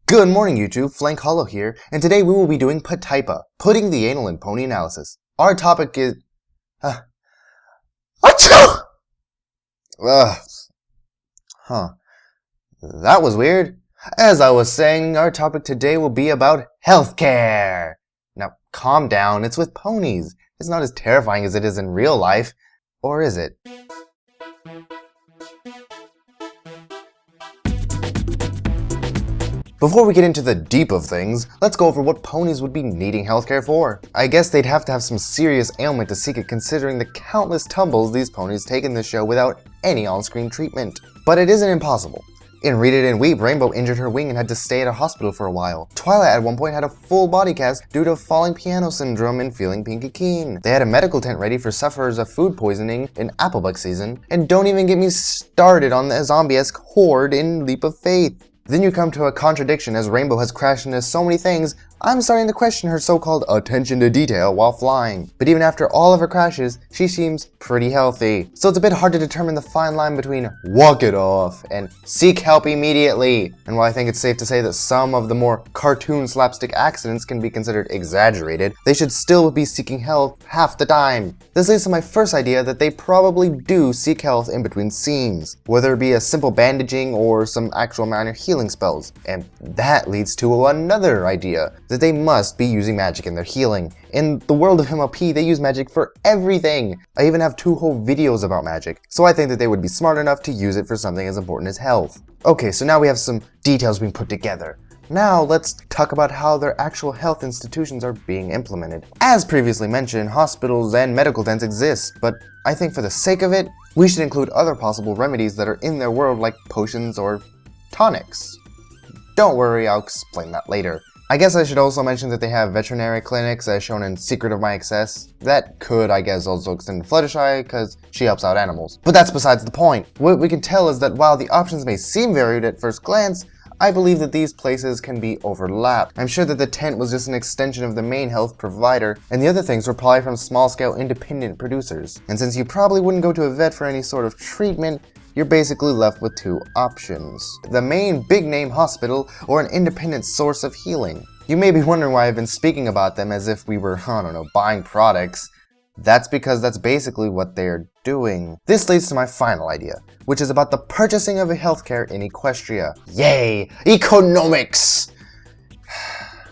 Good morning, YouTube. Flank Hollow here, and today we will be doing PTAIPA, putting the anal in pony analysis. Our topic is... Achoo! That was weird. As I was saying, our topic today will be about healthcare. Now, calm down, it's with ponies. It's not as terrifying as it is in real life. Or is it? Before we get into the deep of things, let's go over what ponies would be needing healthcare for. I guess they'd have to have some serious ailment to seek it, considering the countless tumbles these ponies take in the show without any on-screen treatment. But it isn't impossible. In Read It and Weep, Rainbow injured her wing and had to stay at a hospital for a while. Twilight at one point had a full body cast due to falling piano syndrome and feeling pinky keen. They had a medical tent ready for sufferers of food poisoning in Applebuck season. And don't even get me started on the zombie-esque horde in Leap of Faith. Then you come to a contradiction, as Rainbow has crashed into so many things, I'm starting to question her so-called attention to detail while flying. But even after all of her crashes, she seems pretty healthy. So it's a bit hard to determine the fine line between walk it off and seek help immediately. And while I think it's safe to say that some of the more cartoon slapstick accidents can be considered exaggerated, they should still be seeking help half the time. This leads to my first idea that they probably do seek health in between scenes, whether it be a simple bandaging or some actual minor healing spells. And that leads to another idea, that they must be using magic in their healing. In the world of MLP, they use magic for everything. I even have 2 whole videos about magic, so I think that they would be smart enough to use it for something as important as health. Okay, so now we have some details being put together. Now let's talk about how their actual health institutions are being implemented. As previously mentioned, hospitals and medical tents exist, but I think for the sake of it, we should include other possible remedies that are in their world, like potions or tonics. Don't worry, I'll explain that later. I guess I should also mention that they have veterinary clinics as shown in Secret of My Excess. That could, I guess, also extend to Fluttershy because she helps out animals. But that's besides the point. What we can tell is that while the options may seem varied at first glance, I believe that these places can be overlapped. I'm sure that the tent was just an extension of the main health provider, and the other things were probably from small-scale independent producers. And since you probably wouldn't go to a vet for any sort of treatment, you're basically left with 2 options: the main big-name hospital or an independent source of healing. You may be wondering why I've been speaking about them as if we were, buying products. That's because that's basically what they're doing. This leads to my final idea, which is about the purchasing of healthcare in Equestria. Yay! Economics!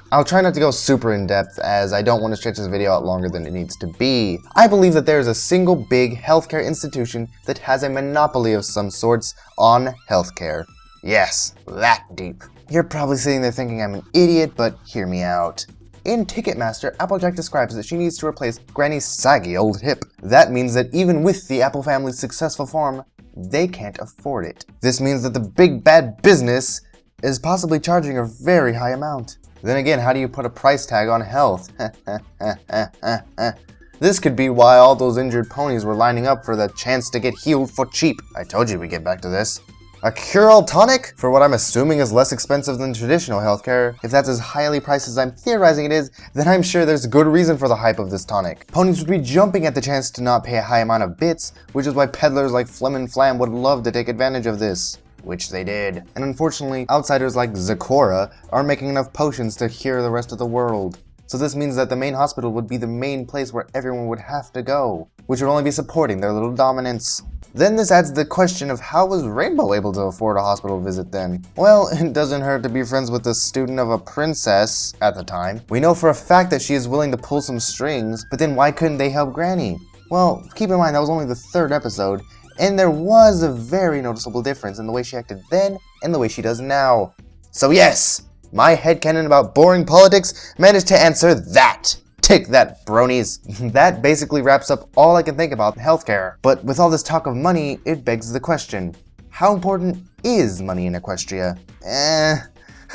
I'll try not to go super in depth, as I don't want to stretch this video out longer than it needs to be. I believe that there is a single big healthcare institution that has a monopoly of some sorts on healthcare. Yes, that deep. You're probably sitting there thinking I'm an idiot, but hear me out. In Ticketmaster, Applejack describes that she needs to replace Granny's saggy old hip. That means that even with the Apple family's successful farm, they can't afford it. This means that the big bad business is possibly charging a very high amount. Then again, how do you put a price tag on health? This could be why all those injured ponies were lining up for the chance to get healed for cheap. I told you we'd get back to this. A cure-all tonic? For what I'm assuming is less expensive than traditional healthcare. If that's as highly priced as I'm theorizing it is, then I'm sure there's good reason for the hype of this tonic. Ponies would be jumping at the chance to not pay a high amount of bits, which is why peddlers like Flem and Flam would love to take advantage of this. Which they did. And unfortunately, outsiders like Zecora aren't making enough potions to cure the rest of the world. So this means that the main hospital would be the main place where everyone would have to go, which would only be supporting their little dominance. Then this adds the question of how was Rainbow able to afford a hospital visit then? Well, it doesn't hurt to be friends with the student of a princess at the time. We know for a fact that she is willing to pull some strings, but then why couldn't they help Granny? Well, keep in mind that was only the 3rd episode, and there was a very noticeable difference in the way she acted then and the way she does now. So yes, my headcanon about boring politics managed to answer that. Take that, bronies. That basically wraps up all I can think about healthcare. But with all this talk of money, it begs the question, how important is money in Equestria?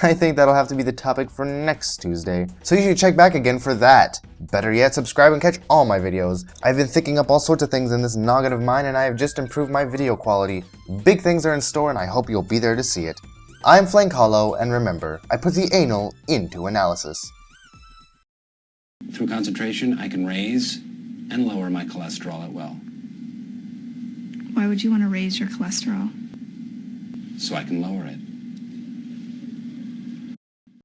I think that'll have to be the topic for next Tuesday. So you should check back again for that. Better yet, subscribe and catch all my videos. I've been thinking up all sorts of things in this noggin of mine, and I have just improved my video quality. Big things are in store, and I hope you'll be there to see it. I'm Flank Hollow, and remember, I put the anal into analysis. Through concentration, I can raise and lower my cholesterol at will. Why would you want to raise your cholesterol? So I can lower it.